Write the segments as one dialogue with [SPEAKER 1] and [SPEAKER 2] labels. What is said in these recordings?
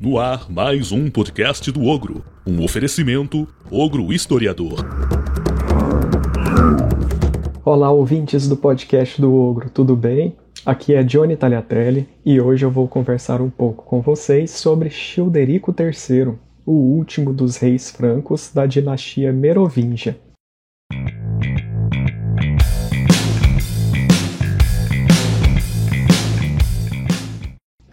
[SPEAKER 1] No ar, mais um podcast do Ogro. Um oferecimento Ogro Historiador.
[SPEAKER 2] Olá, ouvintes do podcast do Ogro, tudo bem? Aqui é Johnny Tagliatelli e hoje eu vou conversar um pouco com vocês sobre Childerico III, o último dos reis francos da dinastia Merovingia.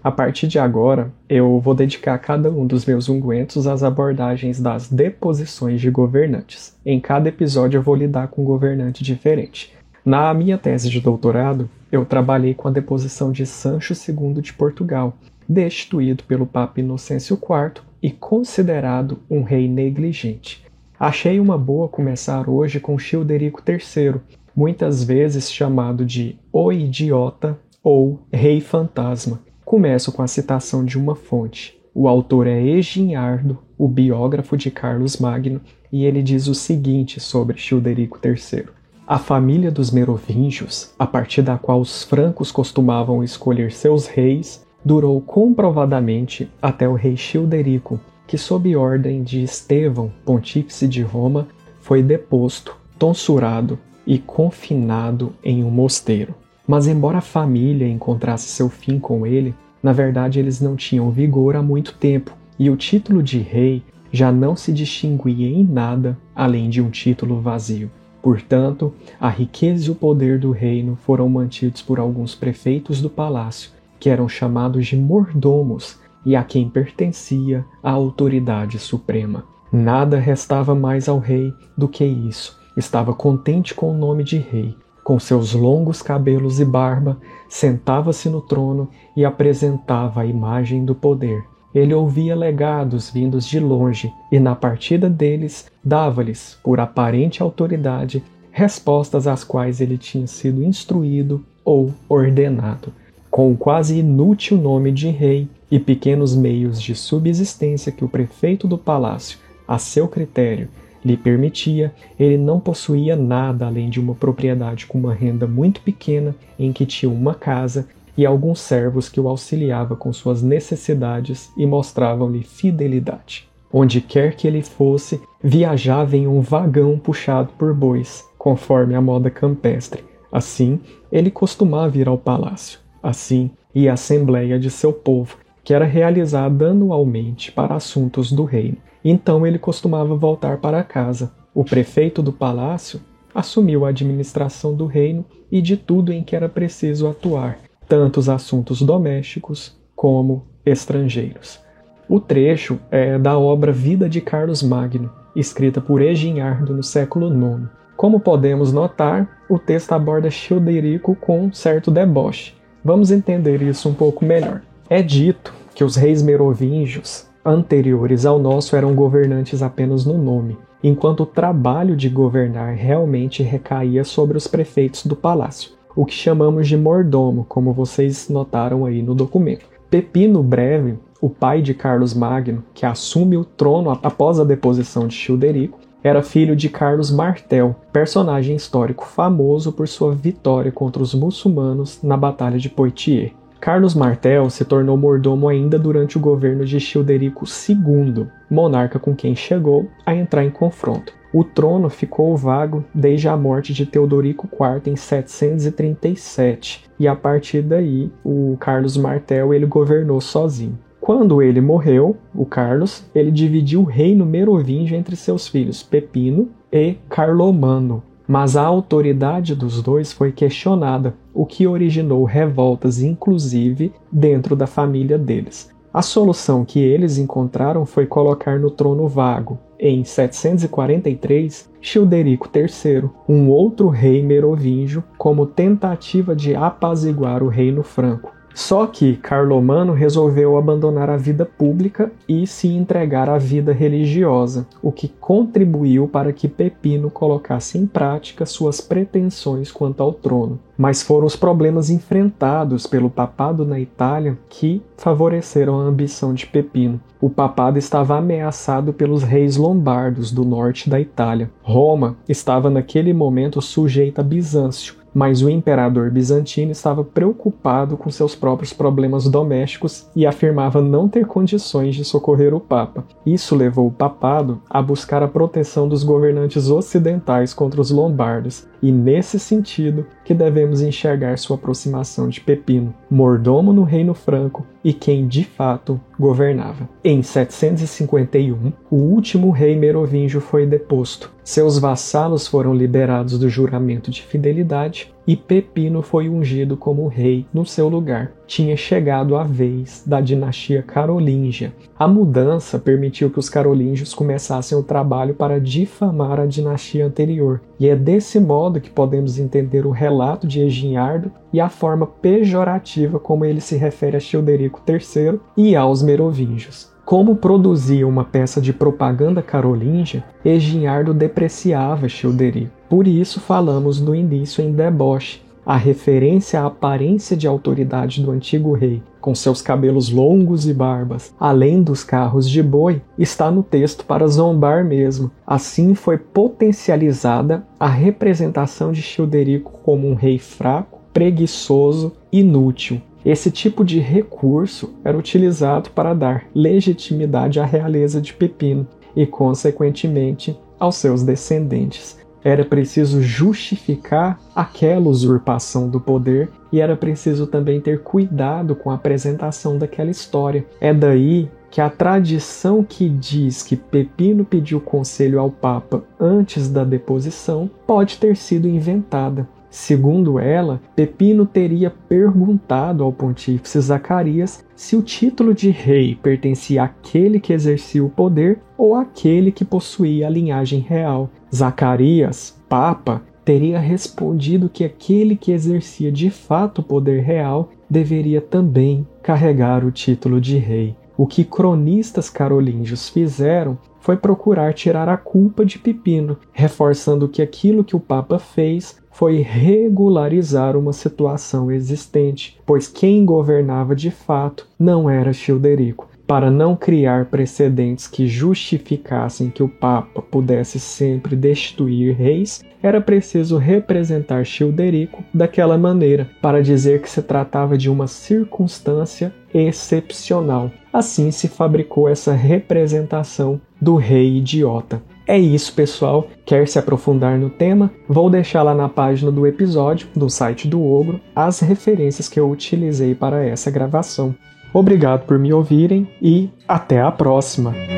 [SPEAKER 2] A partir de agora, eu vou dedicar cada um dos meus ungüentos às abordagens das deposições de governantes. Em cada episódio eu vou lidar com um governante diferente. Na minha tese de doutorado, eu trabalhei com a deposição de Sancho II de Portugal, destituído pelo Papa Inocêncio IV e considerado um rei negligente. Achei uma boa começar hoje com Childerico III, muitas vezes chamado de O Idiota ou Rei Fantasma. Começo com a citação de uma fonte. O autor é Eginhardo, o biógrafo de Carlos Magno, e ele diz o seguinte sobre Childerico III. A família dos Merovingios, a partir da qual os francos costumavam escolher seus reis, durou comprovadamente até o rei Childerico, que sob ordem de Estevão, pontífice de Roma, foi deposto, tonsurado e confinado em um mosteiro. Mas embora a família encontrasse seu fim com ele, na verdade eles não tinham vigor há muito tempo, e o título de rei já não se distinguia em nada além de um título vazio. Portanto, a riqueza e o poder do reino foram mantidos por alguns prefeitos do palácio, que eram chamados de mordomos, e a quem pertencia a autoridade suprema. Nada restava mais ao rei do que isso. Estava contente com o nome de rei. Com seus longos cabelos e barba, sentava-se no trono e apresentava a imagem do poder. Ele ouvia legados vindos de longe e, na partida deles, dava-lhes, por aparente autoridade, respostas às quais ele tinha sido instruído ou ordenado. Com o quase inútil nome de rei e pequenos meios de subsistência que o prefeito do palácio, a seu critério, lhe permitia, ele não possuía nada além de uma propriedade com uma renda muito pequena em que tinha uma casa e alguns servos que o auxiliavam com suas necessidades e mostravam-lhe fidelidade. Onde quer que ele fosse, viajava em um vagão puxado por bois, conforme a moda campestre. Assim, ele costumava ir ao palácio. Assim, ia à assembleia de seu povo, que era realizada anualmente para assuntos do reino. Então ele costumava voltar para casa. O prefeito do palácio assumiu a administração do reino e de tudo em que era preciso atuar, tanto os assuntos domésticos como estrangeiros. O trecho é da obra Vida de Carlos Magno, escrita por Eginhardo no século IX. Como podemos notar, o texto aborda Childerico com um certo deboche. Vamos entender isso um pouco melhor. É dito que os reis merovingios anteriores ao nosso eram governantes apenas no nome, enquanto o trabalho de governar realmente recaía sobre os prefeitos do palácio, o que chamamos de mordomo, como vocês notaram aí no documento. Pepino Breve, o pai de Carlos Magno, que assume o trono após a deposição de Childerico, era filho de Carlos Martel, personagem histórico famoso por sua vitória contra os muçulmanos na Batalha de Poitiers. Carlos Martel se tornou mordomo ainda durante o governo de Childerico II, monarca com quem chegou a entrar em confronto. O trono ficou vago desde a morte de Teodorico IV em 737, e a partir daí o Carlos Martel ele governou sozinho. Quando ele morreu, o Carlos, ele dividiu o reino merovingio entre seus filhos Pepino e Carlomano. Mas a autoridade dos dois foi questionada, o que originou revoltas, inclusive, dentro da família deles. A solução que eles encontraram foi colocar no trono vago, em 743, Childerico III, um outro rei merovingio, como tentativa de apaziguar o reino franco. Só que Carlomano resolveu abandonar a vida pública e se entregar à vida religiosa, o que contribuiu para que Pepino colocasse em prática suas pretensões quanto ao trono. Mas foram os problemas enfrentados pelo papado na Itália que favoreceram a ambição de Pepino. O papado estava ameaçado pelos reis lombardos do norte da Itália. Roma estava naquele momento sujeita a Bizâncio, mas o imperador bizantino estava preocupado com seus próprios problemas domésticos e afirmava não ter condições de socorrer o Papa. Isso levou o papado a buscar a proteção dos governantes ocidentais contra os lombardos, e nesse sentido que devemos enxergar sua aproximação de Pepino, mordomo no reino franco e quem de fato governava. Em 751, o último rei merovingio foi deposto. Seus vassalos foram liberados do juramento de fidelidade e Pepino foi ungido como rei no seu lugar. Tinha chegado a vez da dinastia carolíngia. A mudança permitiu que os carolíngios começassem o trabalho para difamar a dinastia anterior, e é desse modo que podemos entender o relato de Eginhardo e a forma pejorativa como ele se refere a Childerico III e aos merovingios. Como produzia uma peça de propaganda carolíngia, Eginhardo depreciava Childerico. Por isso falamos no início em deboche. A referência à aparência de autoridade do antigo rei, com seus cabelos longos e barbas, além dos carros de boi, está no texto para zombar mesmo. Assim foi potencializada a representação de Childerico como um rei fraco, preguiçoso, inútil. Esse tipo de recurso era utilizado para dar legitimidade à realeza de Pepino e, consequentemente, aos seus descendentes. Era preciso justificar aquela usurpação do poder e era preciso também ter cuidado com a apresentação daquela história. É daí que a tradição que diz que Pepino pediu conselho ao Papa antes da deposição pode ter sido inventada. Segundo ela, Pepino teria perguntado ao pontífice Zacarias se o título de rei pertencia àquele que exercia o poder ou àquele que possuía a linhagem real. Zacarias, Papa, teria respondido que aquele que exercia de fato o poder real deveria também carregar o título de rei. O que cronistas carolíngios fizeram foi procurar tirar a culpa de Pepino, reforçando que aquilo que o Papa fez foi regularizar uma situação existente, pois quem governava de fato não era Childerico. Para não criar precedentes que justificassem que o Papa pudesse sempre destituir reis, era preciso representar Childerico daquela maneira, para dizer que se tratava de uma circunstância excepcional. Assim se fabricou essa representação do rei idiota. É isso, pessoal. Quer se aprofundar no tema? Vou deixar lá na página do episódio, do site do Ogro, as referências que eu utilizei para essa gravação. Obrigado por me ouvirem e até a próxima!